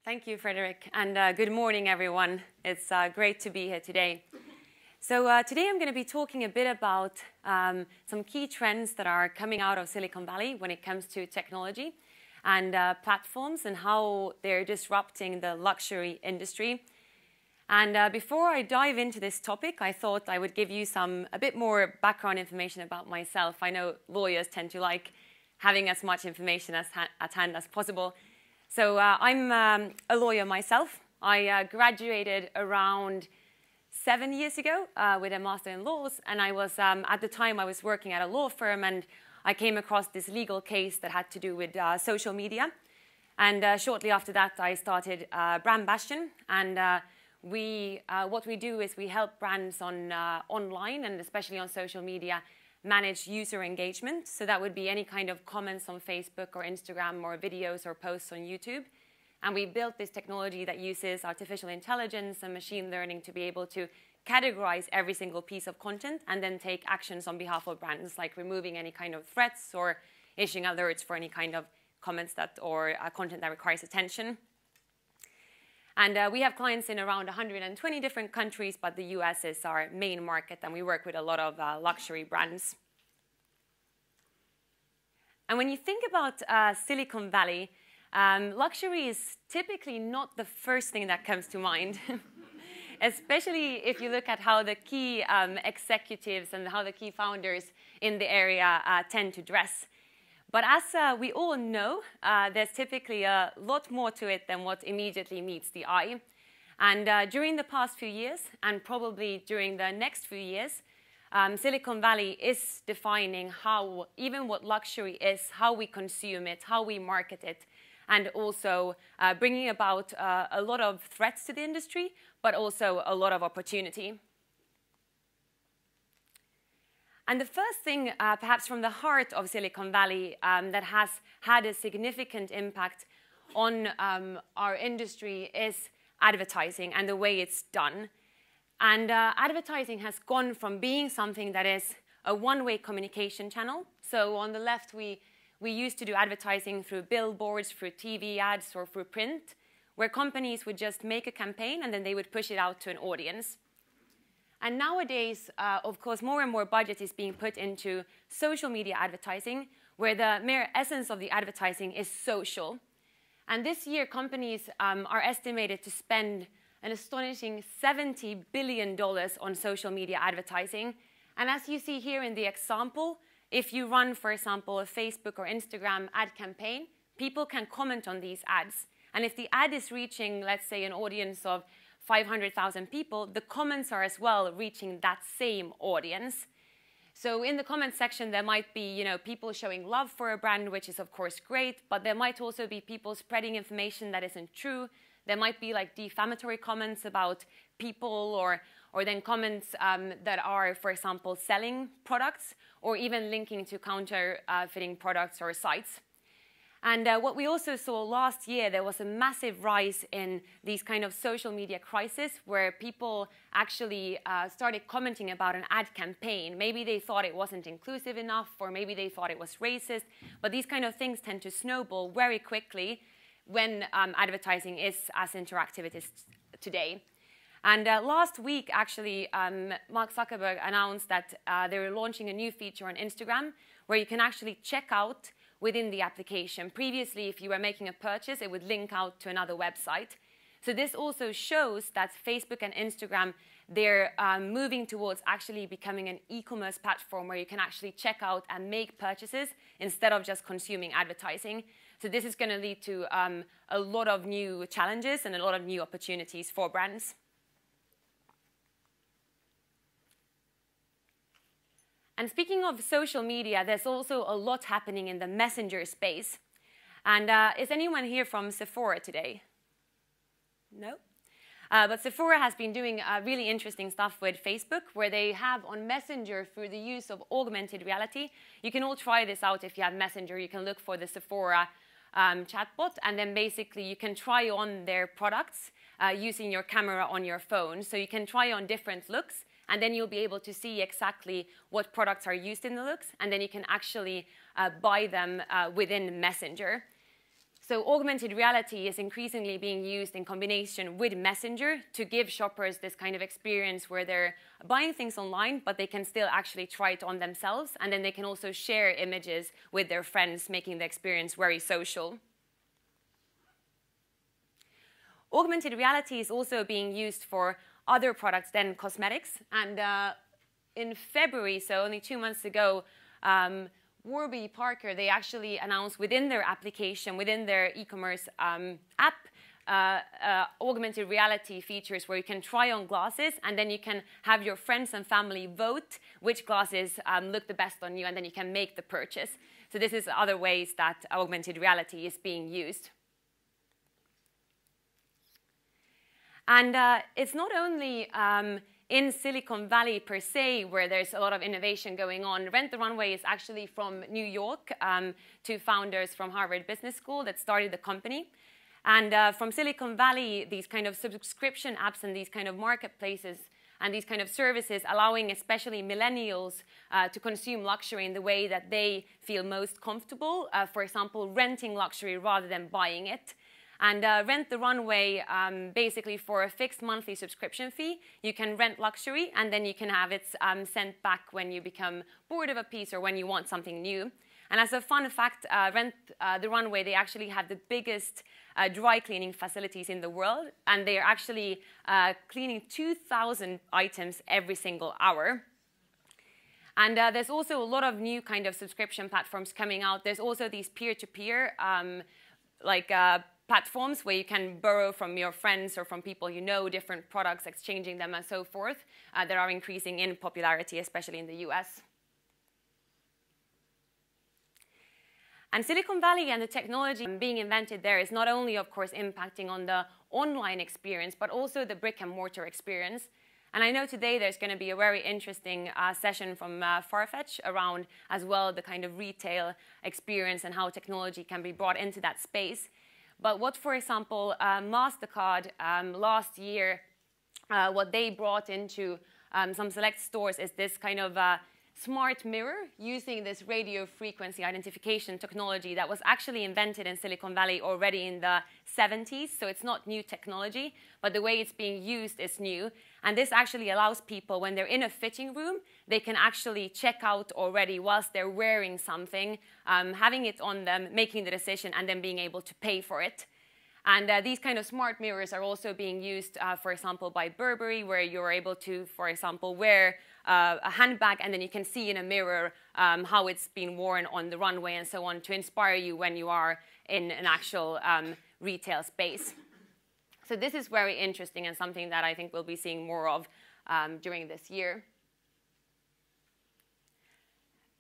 Thank you, Frederick, and good morning, everyone. It's great to be here today. So today I'm going to be talking a bit about some key trends that are coming out of Silicon Valley when it comes to technology and platforms and how they're disrupting the luxury industry. And before I dive into this topic, I thought I would give you a bit more background information about myself. I know lawyers tend to like having as much information at hand as possible. So I'm a lawyer myself. I graduated around 7 years ago with a master in laws, and I was at the time I was working at a law firm, and I came across this legal case that had to do with social media. And shortly after that, I started Brand Bastion, and what we do is we help brands online and especially on social media manage user engagement. So that would be any kind of comments on Facebook or Instagram or videos or posts on YouTube. And we built this technology that uses artificial intelligence and machine learning to be able to categorize every single piece of content and then take actions on behalf of brands, like removing any kind of threats or issuing alerts for any kind of comments or content that requires attention. And we have clients in around 120 different countries, but the US is our main market, and we work with a lot of luxury brands. And when you think about Silicon Valley, luxury is typically not the first thing that comes to mind, especially if you look at how the key executives and how the key founders in the area tend to dress. But as we all know, there's typically a lot more to it than what immediately meets the eye. And during the past few years, and probably during the next few years, Silicon Valley is defining even what luxury is, how we consume it, how we market it, and also bringing about a lot of threats to the industry, but also a lot of opportunity. And the first thing, perhaps from the heart of Silicon Valley, that has had a significant impact on our industry is advertising and the way it's done. And advertising has gone from being something that is a one-way communication channel. So on the left, we used to do advertising through billboards, through TV ads, or through print, where companies would just make a campaign and then they would push it out to an audience. And nowadays, of course, more and more budget is being put into social media advertising, where the mere essence of the advertising is social. And this year, companies are estimated to spend an astonishing $70 billion on social media advertising. And as you see here in the example, if you run, for example, a Facebook or Instagram ad campaign, people can comment on these ads. And if the ad is reaching, let's say, an audience of 500,000 people, the comments are as well reaching that same audience. So in the comment section, there might be people showing love for a brand, which is of course great, but there might also be people spreading information that isn't true. There might be like defamatory comments about people or then comments that are, for example, selling products or even linking to counterfeiting products or sites. And what we also saw last year, there was a massive rise in these kind of social media crises where people actually started commenting about an ad campaign. Maybe they thought it wasn't inclusive enough, or maybe they thought it was racist. But these kind of things tend to snowball very quickly when advertising is as interactive as it is today. And last week, actually, Mark Zuckerberg announced that they were launching a new feature on Instagram where you can actually check out within the application. Previously, if you were making a purchase, it would link out to another website. So this also shows that Facebook and Instagram, they're moving towards actually becoming an e-commerce platform where you can actually check out and make purchases instead of just consuming advertising. So this is going to lead to a lot of new challenges and a lot of new opportunities for brands. And speaking of social media, there's also a lot happening in the messenger space. And is anyone here from Sephora today? No? But Sephora has been doing really interesting stuff with Facebook, where they have on Messenger, through the use of augmented reality. You can all try this out if you have Messenger. You can look for the Sephora chatbot, and then basically you can try on their products using your camera on your phone. So you can try on different looks, and then you'll be able to see exactly what products are used in the looks, and then you can actually buy them within Messenger. So augmented reality is increasingly being used in combination with Messenger to give shoppers this kind of experience where they're buying things online, but they can still actually try it on themselves, and then they can also share images with their friends, making the experience very social. Augmented reality is also being used for other products than cosmetics, and in February, so only 2 months ago, Warby Parker, they actually announced within their application, within their e-commerce app, augmented reality features where you can try on glasses, and then you can have your friends and family vote which glasses look the best on you, and then you can make the purchase. So this is other ways that augmented reality is being used. And it's not only in Silicon Valley per se, where there's a lot of innovation going on. Rent the Runway is actually from New York, two founders from Harvard Business School that started the company. And from Silicon Valley, these kind of subscription apps and these kind of marketplaces and these kind of services allowing especially millennials to consume luxury in the way that they feel most comfortable. For example, renting luxury rather than buying it. And Rent the Runway, basically for a fixed monthly subscription fee, you can rent luxury and then you can have it sent back when you become bored of a piece or when you want something new. And as a fun fact, Rent the Runway, they actually have the biggest dry cleaning facilities in the world, and they are actually cleaning 2,000 items every single hour. And there's also a lot of new kind of subscription platforms coming out. There's also these peer-to-peer, platforms where you can borrow from your friends or from people you know different products, exchanging them and so forth, that are increasing in popularity, especially in the US. And Silicon Valley and the technology being invented there is not only, of course, impacting on the online experience, but also the brick and mortar experience. And I know today there's going to be a very interesting session from Farfetch around as well the kind of retail experience and how technology can be brought into that space. But what, for example, MasterCard last year, what they brought into some select stores is this kind of smart mirror using this radio frequency identification technology that was actually invented in Silicon Valley already in the 70s. So it's not new technology, but the way it's being used is new. And this actually allows people, when they're in a fitting room, they can actually check out already whilst they're wearing something, having it on them, making the decision, and then being able to pay for it. And these kind of smart mirrors are also being used, for example, by Burberry, where you're able to, for example, wear a handbag and then you can see in a mirror how it's been worn on the runway and so on to inspire you when you are in an actual retail space. So this is very interesting and something that I think we'll be seeing more of during this year.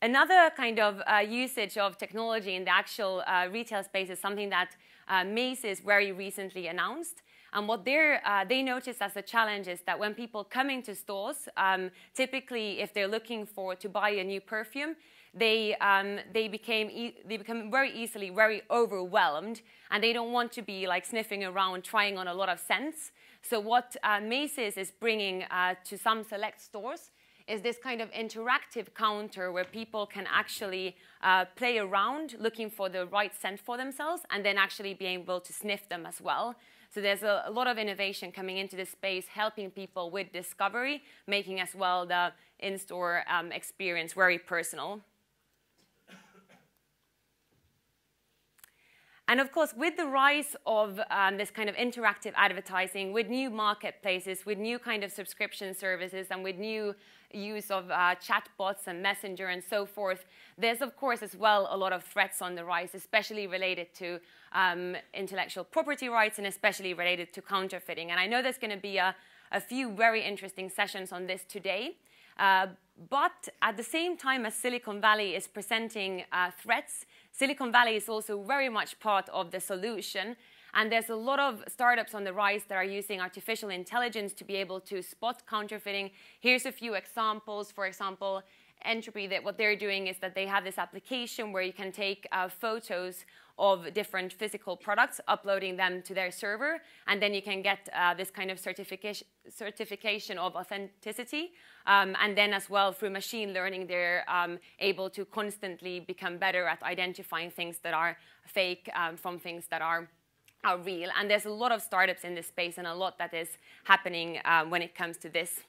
Another kind of usage of technology in the actual retail space is something that Macy's very recently announced. And what they noticed as a challenge is that when people come into stores, typically if they're looking to buy a new perfume, they become very easily very overwhelmed, and they don't want to be like sniffing around, trying on a lot of scents. So what Macy's is bringing to some select stores is this kind of interactive counter where people can actually play around looking for the right scent for themselves and then actually be able to sniff them as well. So there's a lot of innovation coming into this space, helping people with discovery, making as well the in-store experience very personal. And of course, with the rise of this kind of interactive advertising, with new marketplaces, with new kind of subscription services, and with new use of chatbots and Messenger and so forth, there's of course as well a lot of threats on the rise, especially related to intellectual property rights and especially related to counterfeiting. And I know there's going to be a few very interesting sessions on this today. But at the same time as Silicon Valley is presenting threats, Silicon Valley is also very much part of the solution. And there's a lot of startups on the rise that are using artificial intelligence to be able to spot counterfeiting. Here's a few examples. For example, Entropy, that what they're doing is that they have this application where you can take photos of different physical products, uploading them to their server, and then you can get this kind of certification of authenticity. And then as well, through machine learning, they're able to constantly become better at identifying things that are fake from things that are real. And there's a lot of startups in this space and a lot that is happening when it comes to this.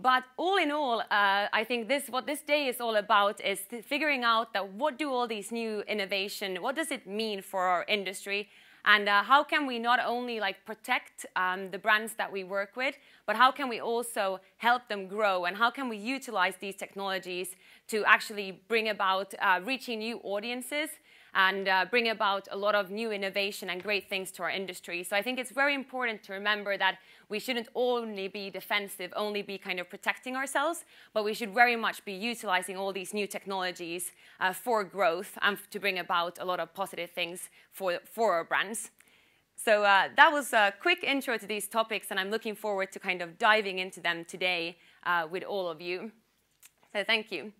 But all in all, I think what this day is all about is figuring out that what do all these new innovation, what does it mean for our industry, and how can we not only protect the brands that we work with, but how can we also help them grow, and how can we utilize these technologies to actually bring about reaching new audiences and bring about a lot of new innovation and great things to our industry. So I think it's very important to remember that we shouldn't only be defensive, only be kind of protecting ourselves, but we should very much be utilizing all these new technologies for growth and to bring about a lot of positive things for our brands. So that was a quick intro to these topics, and I'm looking forward to kind of diving into them today with all of you. So thank you.